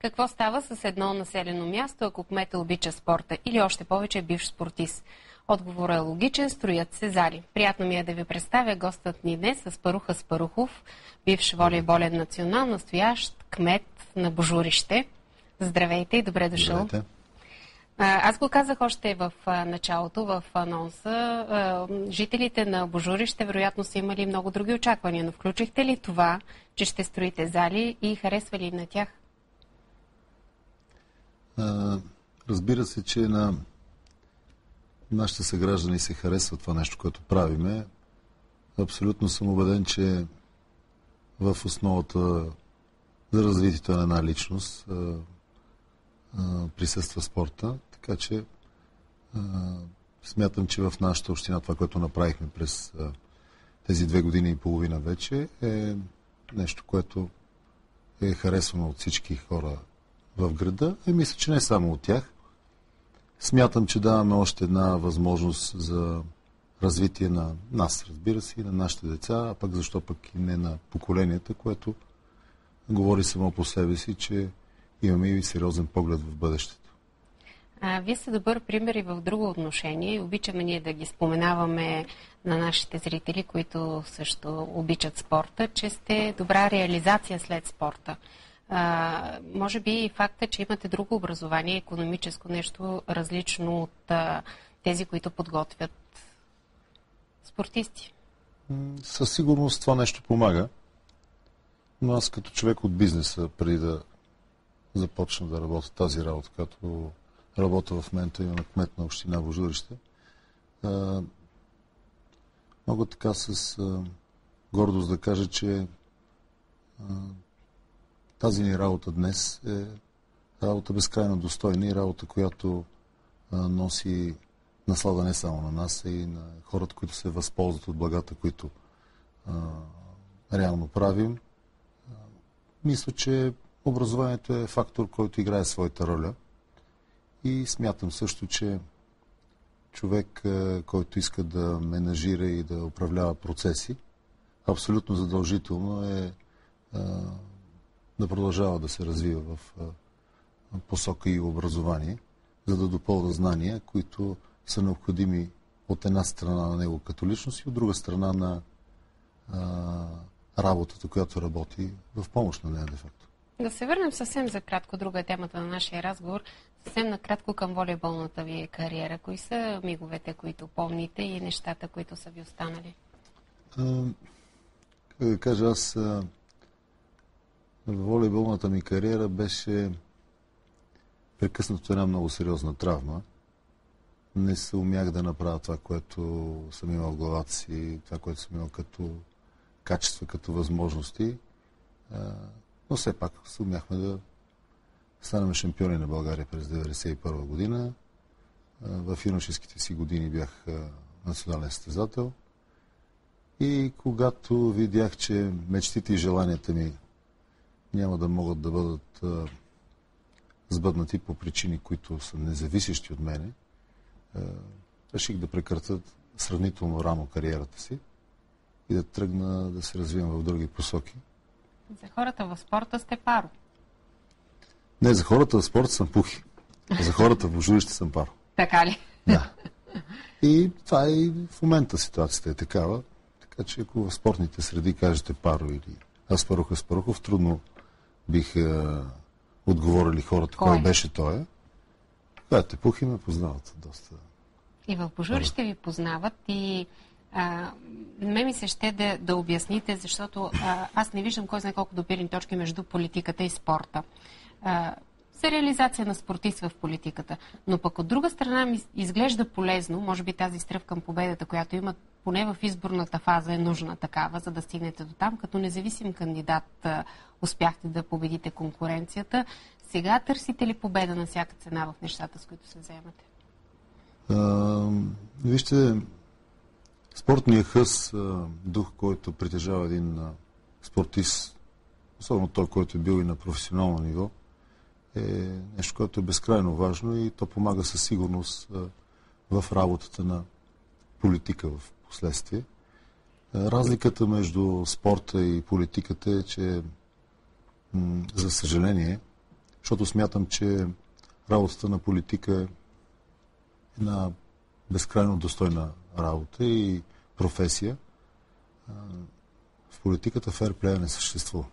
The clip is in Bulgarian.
Какво става с едно населено място, ако кмета обича спорта или още повече е бивш спортист? Отговорът е логичен, строят се зали. Приятно ми е да ви представя гостът ни днес Аспарух Аспарухов, бивш волейболен национал, настоящ кмет на Божурище. Здравейте и добре дошъл. Здравейте. Аз го казах още в началото, в анонса. Жителите на Божурище вероятно са имали много други очаквания, но включихте ли това, че ще строите зали и харесва ли на тях? Разбира се, че на нашите съграждани се харесва това нещо, което правиме. Абсолютно съм убеден, че в основата за развитието на една личност присъства спорта. Така че смятам, че в нашата община това, което направихме през тези 2 години и половина вече, е нещо, което е харесвано от всички хора в града. И мисля, че не само от тях. Смятам, че даваме още една възможност за развитие на нас, разбира се, и на нашите деца, а пък защо пък и не на поколенията, което говори само по себе си, че имаме и сериозен поглед в бъдещето. Вие сте добър пример и в друго отношение и обичаме ние да ги споменаваме на нашите зрители, които също обичат спорта, че сте добра реализация след спорта. Може би и факта, че имате друго образование, икономическо, нещо различно от тези, които подготвят спортисти. Със сигурност това нещо помага, но аз като човек от бизнеса, преди да започна да работя тази работа, като работя в момента и на кмет на община Божурище, мога така с гордост да кажа, че тази ни работа днес е работа безкрайно достойна и работа, която носи наслада не само на нас, а и на хората, които се възползват от благата, които реално правим. Мисля, че образованието е фактор, който играе своята роля и смятам също, че човек, който иска да менажира и да управлява процеси, абсолютно задължително е да продължава да се развива в посока и образование, за да допълва знания, които са необходими от една страна на него като личност и от друга страна на работата, която работи в помощ на нея де-факто. Да се върнем съвсем за кратко, друга е темата на нашия разговор, съвсем накратко към волейболната ви кариера. Кои са миговете, които помните и нещата, които са ви останали? Как да кажа, аз волейболната ми кариера беше прекъснато една много сериозна травма. Не се умях да направя това, което съм имал в главата си, това, което съм имал като качества, като възможности. Но все пак се умяхме да станем шампиони на България през 1991 година. В юношеските си години бях национален състезател. И когато видях, че мечтите и желанията ми няма да могат да бъдат сбъднати по причини, които са независещи от мене, реших да прекратя сравнително рано кариерата си и да тръгна да се развивам в други посоки. За хората в спорта сте Паро. Не, за хората в спорта съм Пухи. За хората в Божурище съм Паро. Така ли? Да. И това и в момента ситуацията е такава. Така че ако в спортните среди кажете Паро или Аспарух Аспарухов, трудно бих отговорили хората, кой беше той. Когато Пухи ме познават доста. И в Божурище ви познават и ме ми се ще да обясните, защото аз не виждам кой знае колко допирни точки между политиката и спорта. За реализация на спортист в политиката. Но пък от друга страна ми изглежда полезно, може би тази стръв към победата, която имат поне в изборната фаза е нужна такава, за да стигнете до там. Като независим кандидат успяхте да победите конкуренцията. Сега търсите ли победа на всяка цена в нещата, с които се заемате? Вижте, спортният хъс, дух, който притежава един спортист, особено той, който е бил и на професионално ниво, е нещо, което е безкрайно важно и то помага със сигурност в работата на политика в последствие. Разликата между спорта и политиката е, че за съжаление защото смятам, че работата на политика е една безкрайно достойна работа и професия. В политиката ферплея не съществува.